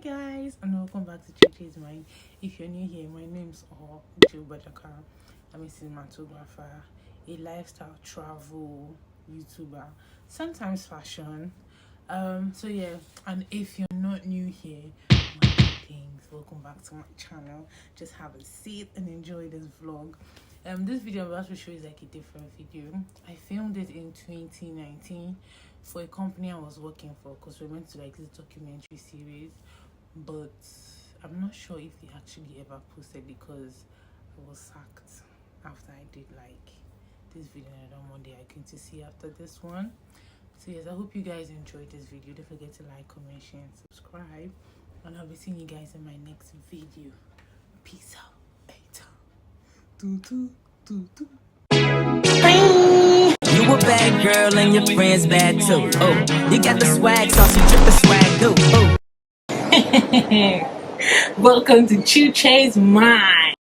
guys, and welcome back to Chuches Mind. If you're new here, my name's Badaka. I'm a cinematographer, a lifestyle travel YouTuber, sometimes fashion. So yeah, and if you're not new here, my things, welcome back to my channel. Just have a seat and enjoy this vlog. This video I'm about to show is like a different video. I filmed it in 2019 for a company I was working for, because we went to like this documentary series, but I'm not sure if they actually ever posted, because I was sacked after I did like this video, and I don't want the icon to see after this one. So yes, I hope you guys enjoyed this video. Don't forget to like, comment, share, and subscribe, and I'll be seeing you guys in my next video. Peace out. You a bad girl and your friends bad too. Oh, you got the swag, so you trip the swag too. Oh. Welcome to Chuches Mind.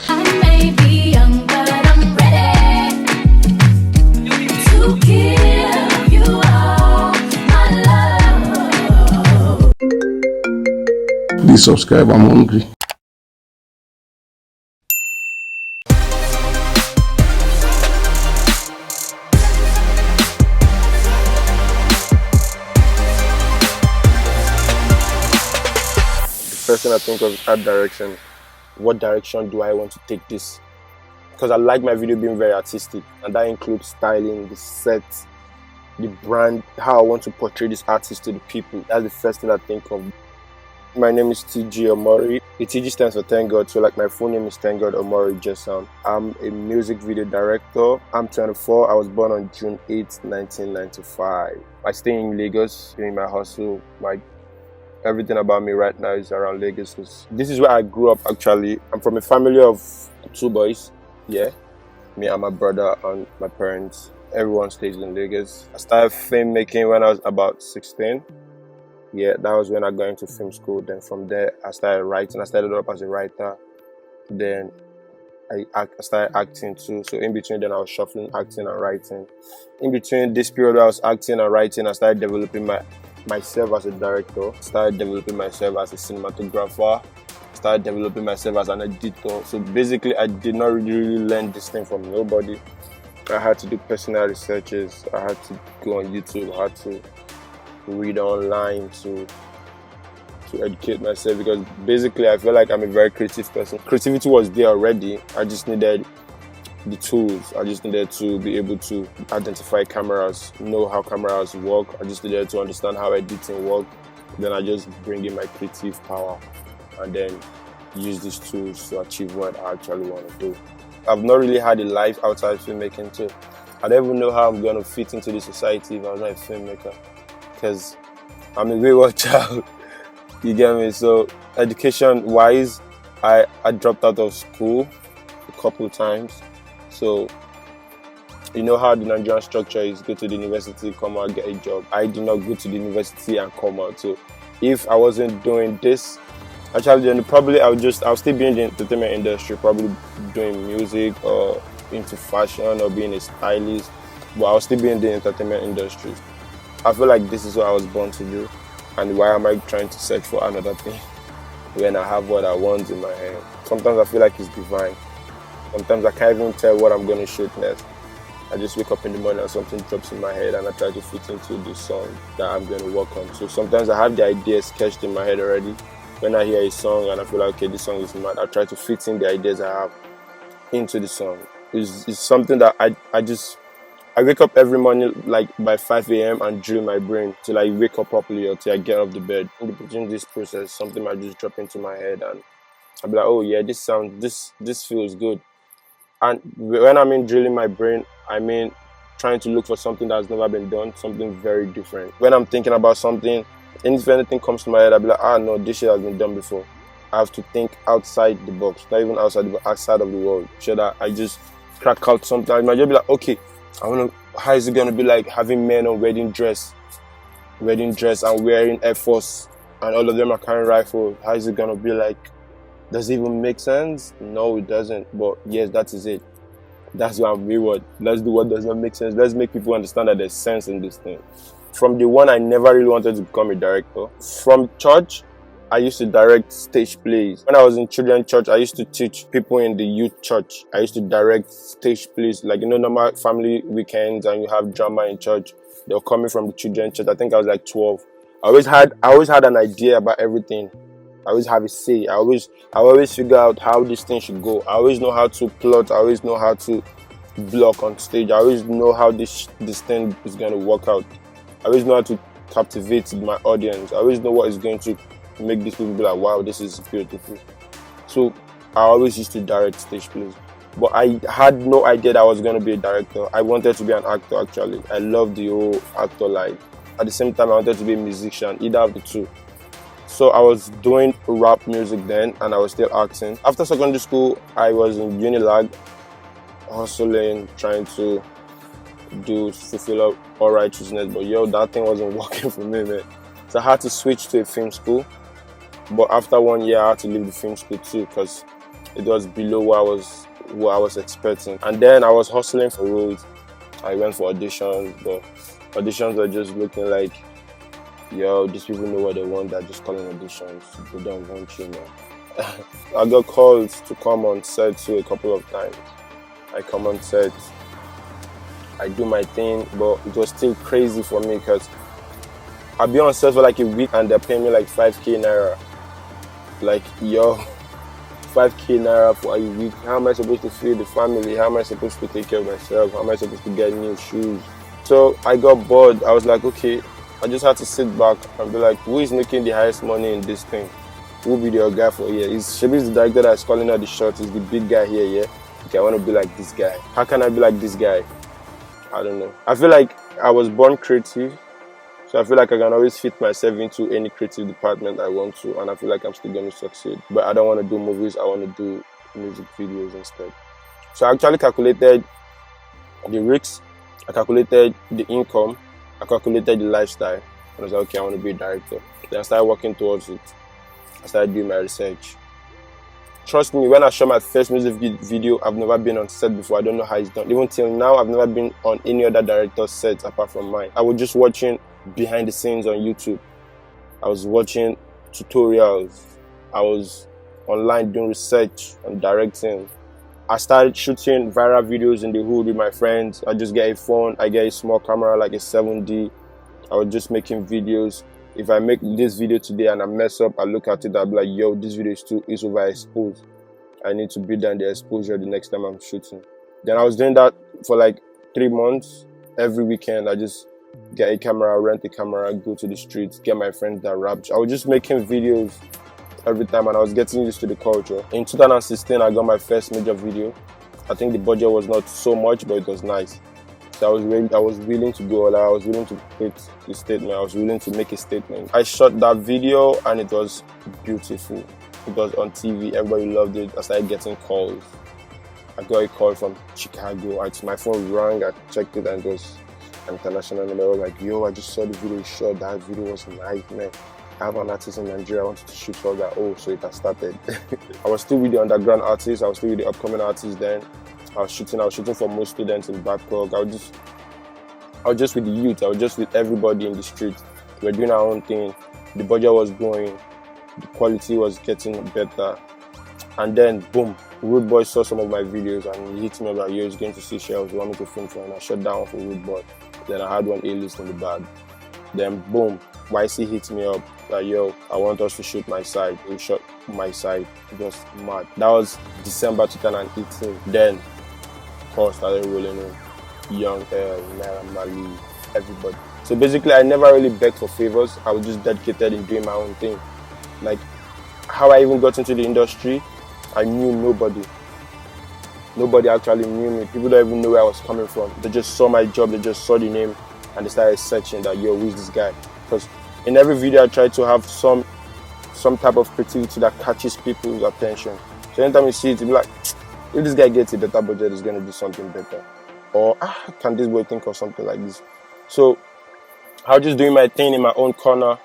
I may be young, but I'm ready to give you all my love. Please subscribe, I'm hungry. First thing I think of is art direction. What direction do I want to take this? Because I like my video being very artistic, and that includes styling, the set, the brand, how I want to portray this artist to the people. That's the first thing I think of. My name is TG Omori. The TG stands for Thank God, so like my full name is Thank God Omori Jesam. I'm a music video director. I'm 24. I was born on June 8, 1995. I stay in Lagos doing my hustle. Everything about me right now is around Lagos. This is where I grew up actually. I'm from a family of 2 boys. Yeah, me and my brother and my parents. Everyone stays in Lagos. I started filmmaking when I was about 16. Yeah, that was when I got into film school. Then from there, I started writing. I started up as a writer. Then I started acting too. So in between, then I was shuffling acting and writing. In between this period where I was acting and writing, I started developing myself as a director, started developing myself as a cinematographer, started developing myself as an editor. So basically, I did not really learn this thing from nobody. I had to do personal researches. I had to go on YouTube. I had to read online to educate myself, because basically I feel like I'm a very creative person. Creativity was there already. I just needed the tools. I just needed to be able to identify cameras, know how cameras work. I just needed to understand how editing works. Then I just bring in my creative power and then use these tools to achieve what I actually want to do. I've not really had a life outside filmmaking too. I don't even know how I'm going to fit into the society if I'm not a filmmaker, because I'm a wayward child. You get me? So education wise, I dropped out of school a couple of times. So, you know how the Nigerian structure is: go to the university, come out, get a job. I did not go to the university and come out. So, if I wasn't doing this, actually, then probably I'll still be in the entertainment industry, probably doing music or into fashion or being a stylist. But I'll still be in the entertainment industry. I feel like this is what I was born to do, and why am I trying to search for another thing when I have what I want in my hand? Sometimes I feel like it's divine. Sometimes I can't even tell what I'm going to shoot next. I just wake up in the morning and something drops in my head, and I try to fit into the song that I'm going to work on. So sometimes I have the idea sketched in my head already. When I hear a song and I feel like, okay, this song is mad, I try to fit in the ideas I have into the song. It's something that I wake up every morning like by 5 a.m. and drill my brain till I wake up properly or till I get off the bed. In between this process, something might just drop into my head and I'll be like, oh yeah, this feels good. And when I mean drilling my brain, I mean trying to look for something that's never been done, something very different. When I'm thinking about something, and if anything comes to my head, I'll be like, no, this shit has been done before. I have to think outside the box, not even outside of the world, so that I just crack out something. I might just be like, okay, how is it gonna be like having men on wedding dress and wearing Air Force and all of them are carrying rifles? How is it gonna be like? Does it even make sense? No, it doesn't. But yes, that is it. That's why I'm wayward. Let's do what does not make sense. Let's make people understand that there's sense in this thing. From the one, I never really wanted to become a director. From church, I used to direct stage plays. When I was in children's church, I used to teach people in the youth church. I used to direct stage plays, like, you know, normal family weekends, and you have drama in church. They were coming from the children's church. I think I was like 12. I always had an idea about everything. I always have a say. I always figure out how this thing should go. I always know how to plot. I always know how to block on stage. I always know how this thing is going to work out. I always know how to captivate my audience. I always know what is going to make these people be like, wow, this is beautiful. So I always used to direct stage plays. But I had no idea that I was going to be a director. I wanted to be an actor, actually. I loved the whole actor life. At the same time, I wanted to be a musician, either of the two. So I was doing rap music then, and I was still acting. After secondary school, I was in Unilag, hustling, trying to fulfill all righteousness. But yo, that thing wasn't working for me, man. So I had to switch to a film school. But after 1 year, I had to leave the film school too, because it was below what I was expecting. And then I was hustling for roles. I went for auditions, but auditions were just looking like, yo, these people know what they want, they're just calling auditions. They don't want you, man. I got called to come on set too a couple of times. I come on set, I do my thing, but it was still crazy for me because I'll be on set for like a week and they're paying me like 5k naira. Like, yo, 5k naira for a week. How am I supposed to feed the family? How am I supposed to take care of myself? How am I supposed to get new shoes? So I got bored. I was like, okay, I just had to sit back and be like, who is making the highest money in this thing? Who will be the guy for here? Shebi's the director that's calling out the shots. He's the big guy here, yeah? Okay, I want to be like this guy. How can I be like this guy? I don't know. I feel like I was born creative. So I feel like I can always fit myself into any creative department I want to. And I feel like I'm still going to succeed. But I don't want to do movies. I want to do music videos instead. So I actually calculated the risks. I calculated the income. I calculated the lifestyle. And I was like, okay, I want to be a director. Then I started working towards it. I started doing my research. Trust me, when I shot my first music video, I've never been on set before. I don't know how it's done. Even till now, I've never been on any other director's set apart from mine. I was just watching behind the scenes on YouTube. I was watching tutorials. I was online doing research on directing. I started shooting viral videos in the hood with my friends. I just get a phone, I get a small camera like a 7D. I was just making videos. If I make this video today and I mess up, I look at it, I'll be like, yo, this video is overexposed. I need to build down the exposure the next time I'm shooting. Then I was doing that for like 3 months. Every weekend, I just get a camera, rent a camera, go to the streets, get my friends that rap. I was just making videos every time and I was getting used to the culture. In 2016, I got my first major video. I think the budget was not so much, but it was nice. So I was willing to go all out. I was willing to put a statement. I was willing to make a statement. I shot that video and it was beautiful. It was on TV. Everybody loved it. I started getting calls. I got a call from Chicago. My phone rang. I checked it and it was an international number. I was like, yo, I just saw the video you shot. That video was nice, man. I have an artist in Nigeria. I wanted to shoot for that. Oh, so it has started. I was still with the underground artists. I was still with the upcoming artists then. I was shooting for most students in Bangkok. I was just with the youth. I was just with everybody in the street. We were doing our own thing. The budget was growing. The quality was getting better. And then, boom, Rude Boy saw some of my videos and he hit me up like, yo, he's going to see shells. You want me to film for him? I shot down for Rude Boy. Then I had one A-list in the bag. Then, boom, YC hit me up like, yo, I want us to shoot my side. We shot my side. It was mad. That was December 2018. Then, calls started rolling in. Young L, Naira Mali, everybody. So basically, I never really begged for favors. I was just dedicated in doing my own thing. Like, how I even got into the industry, I knew nobody. Nobody actually knew me. People don't even know where I was coming from. They just saw my job, they just saw the name, and they started searching that, yo, who's this guy? Because in every video, I try to have some type of creativity that catches people's attention. So anytime you see it, you'll be like, if this guy gets a better budget, he's going to do something better. Or, can this boy think of something like this? So I was just doing my thing in my own corner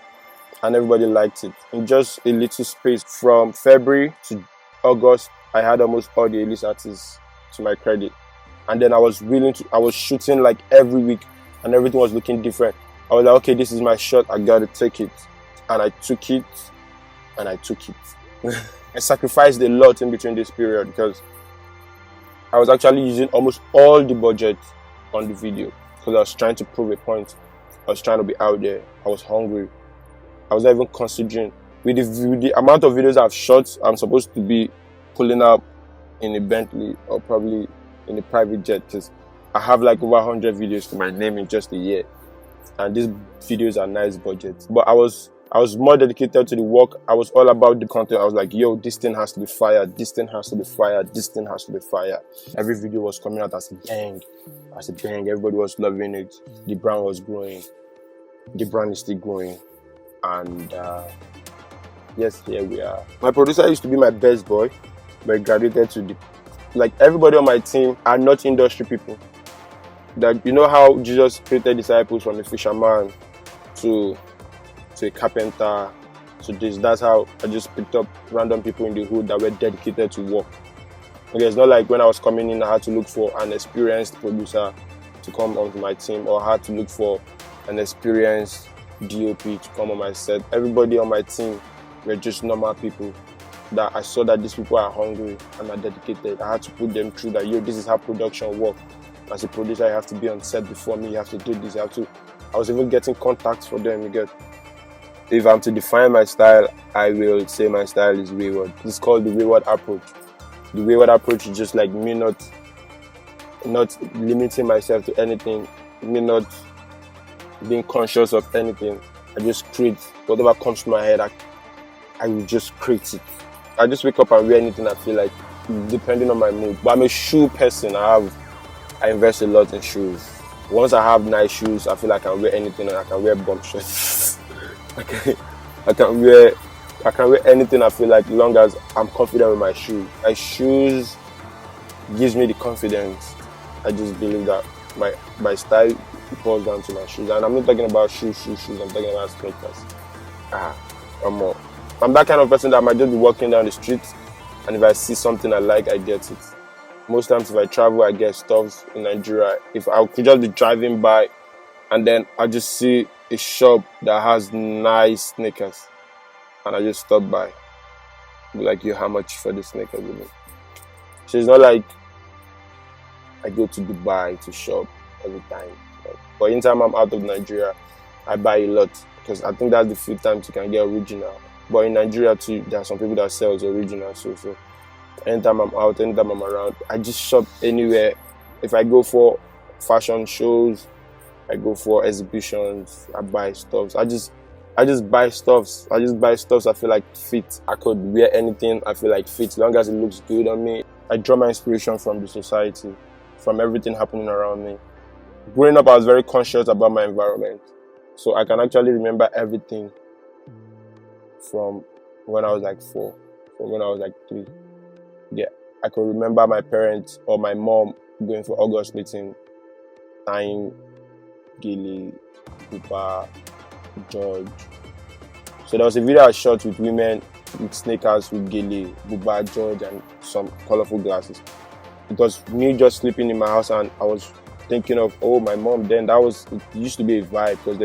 and everybody liked it. In just a little space from February to August, I had almost all the A-list artists to my credit. And then I was shooting like every week and everything was looking different. I was like, okay, this is my shot. I got to take it. And I took it. and I took it. I sacrificed a lot in between this period because I was actually using almost all the budget on the video because I was trying to prove a point. I was trying to be out there. I was hungry. I was not even considering. With the amount of videos I've shot, I'm supposed to be pulling up in a Bentley or probably in a private jet because I have like over 100 videos to my name in just a year. And these videos are nice budgets. But I was more dedicated to the work. I was all about the content. I was like, yo, this thing has to be fired. This thing has to be fired. This thing has to be fired. Every video was coming out as a bang. As a bang. Everybody was loving it. The brand was growing. The brand is still growing. And yes, here we are. My producer used to be my best boy, but he graduated to the... Like, everybody on my team are not industry people. That, you know how Jesus created disciples from a fisherman to a carpenter to this. That's how I just picked up random people in the hood that were dedicated to work. Okay, it's not like when I was coming in, I had to look for an experienced producer to come onto my team, or I had to look for an experienced DOP to come on my set. Everybody on my team were just normal people that I saw that these people are hungry and are dedicated. I had to put them through that, yo, this is how production works. As a producer, you have to be on set before me, you have to do this, you have to... I was even getting contacts for them, you get... If I'm to define my style, I will say my style is wayward. It's called the wayward approach. The wayward approach is just like me not limiting myself to anything, me not being conscious of anything. I just create whatever comes to my head. I will just create it. I just wake up and wear anything I feel like, depending on my mood. But I'm a shoe person. I invest a lot in shoes. Once I have nice shoes, I feel like I can wear anything, and I can wear bum shirts. I can wear anything I feel like, long as I'm confident with my shoes. My shoes gives me the confidence. I just believe that my style boils down to my shoes. And I'm not talking about shoes. I'm talking about sneakers. I'm that kind of person that might just be walking down the street, and if I see something I like, I get it. Most times if I travel, I get stuff in Nigeria. If I could just be driving by and then I just see a shop that has nice sneakers and I just stop by, be like, yo, how much for the sneakers? So it's not like I go to Dubai to shop every time. But anytime I'm out of Nigeria, I buy a lot because I think that's the few times you can get original. But in Nigeria too, there are some people that sell original. So anytime I'm out, anytime I'm around, I just shop anywhere. If I go for fashion shows, I go for exhibitions, I buy stuff. I just buy stuff. I feel like fit. I could wear anything I feel like fit, as long as it looks good on me. I draw my inspiration from the society, from everything happening around me. Growing up, I was very conscious about my environment. So I can actually remember everything from when I was like 4, from when I was like 3. Yeah, I could remember my parents or my mom going for August meeting, tying Gile, Cooper, George. So there was a video I shot with women with sneakers with Gile, Buba, George, and some colorful glasses. It was me just sleeping in my house, and I was thinking of, oh, my mom then, it used to be a vibe because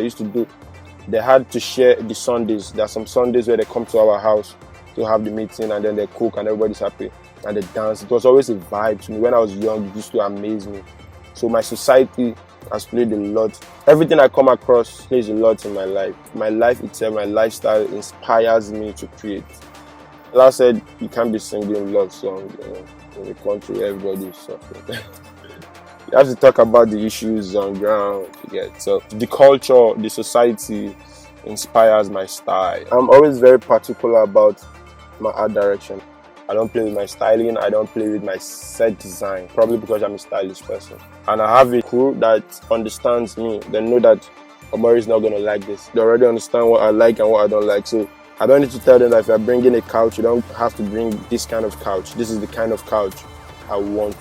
they had to share the Sundays. There are some Sundays where they come to our house to have the meeting, and then they cook and everybody's happy and they dance. It was always a vibe to me. When I was young, it used to amaze me. So my society has played a lot. Everything I come across plays a lot in my life. My life itself, my lifestyle inspires me to create. Like I said, you can't be singing love songs in a country where everybody is suffering. You have to talk about the issues on ground. So the culture, the society inspires my style. I'm always very particular about my art direction. I don't play with my styling, I don't play with my set design, probably because I'm a stylish person. And I have a crew that understands me. They know that Omori is not going to like this. They already understand what I like and what I don't like. So I don't need to tell them that if you're bringing a couch, you don't have to bring this kind of couch. This is the kind of couch I want.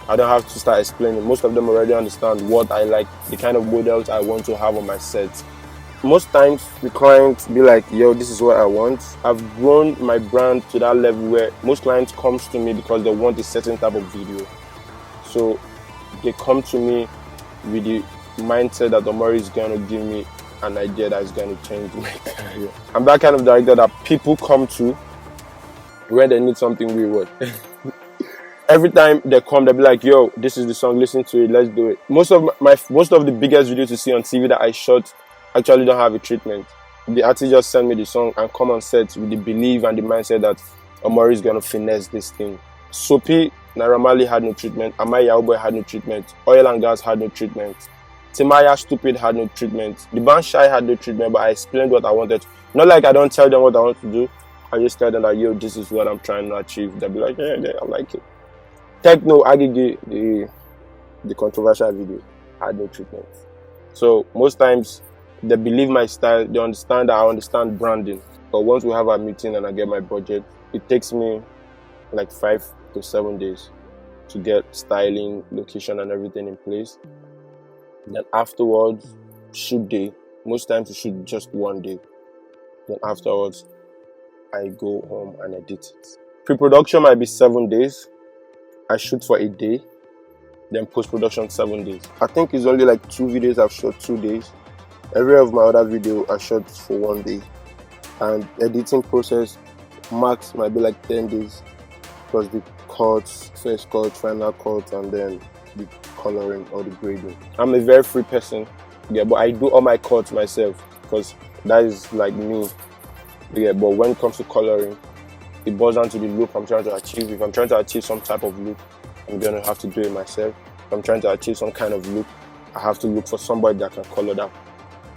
I don't have to start explaining. Most of them already understand what I like, the kind of models I want to have on my set. Most times the clients be like, yo, this is what I want. I've grown my brand to that level where most clients come to me because they want a certain type of video. So they come to me with the mindset that Omori is going to give me an idea that is going to change my career. I'm that kind of director that people come to when they need something reward. Every time they come, they'll be like, yo, this is the song, listen to it, let's do it. Most of the biggest videos you see on TV that I shot actually don't have a treatment. The artist just send me the song and come on set with the belief and the mindset that Omori is gonna finesse this thing. Soapy Naira Marley had no treatment, Amaya Yahoo Boy had no treatment, Oil and Gas had no treatment, Timaya Stupid had no treatment, the band Shy had no treatment, but I explained what I wanted. Not like I don't tell them what I want to do, I just tell them that, yo, this is what I'm trying to achieve. They'll be like, yeah, I like it. Techno Agigi, the controversial video, had no treatment. So most times they believe my style, they understand that I understand branding. But once we have a meeting and I get my budget, it takes me like 5 to 7 days to get styling, location and everything in place. Then afterwards, shoot day. Most times we shoot just one day. Then afterwards, I go home and edit it. Pre-production might be 7 days. I shoot for a day. Then post-production 7 days. I think it's only like 2 videos I've shot 2 days. Every of my other video I shot for 1 day. And editing process max might be like 10 days. Plus the cuts, first cut, final cut, and then the coloring or the grading. I'm a very free person. Yeah, but I do all my cuts myself because that is like me. Yeah, but when it comes to coloring, it boils down to the look I'm trying to achieve. If I'm trying to achieve some type of look, I'm gonna have to do it myself. If I'm trying to achieve some kind of look, I have to look for somebody that can color that.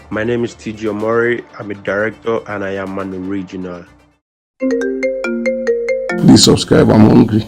My name is TG Omori. I'm a director and I am an original. Please subscribe. I'm hungry.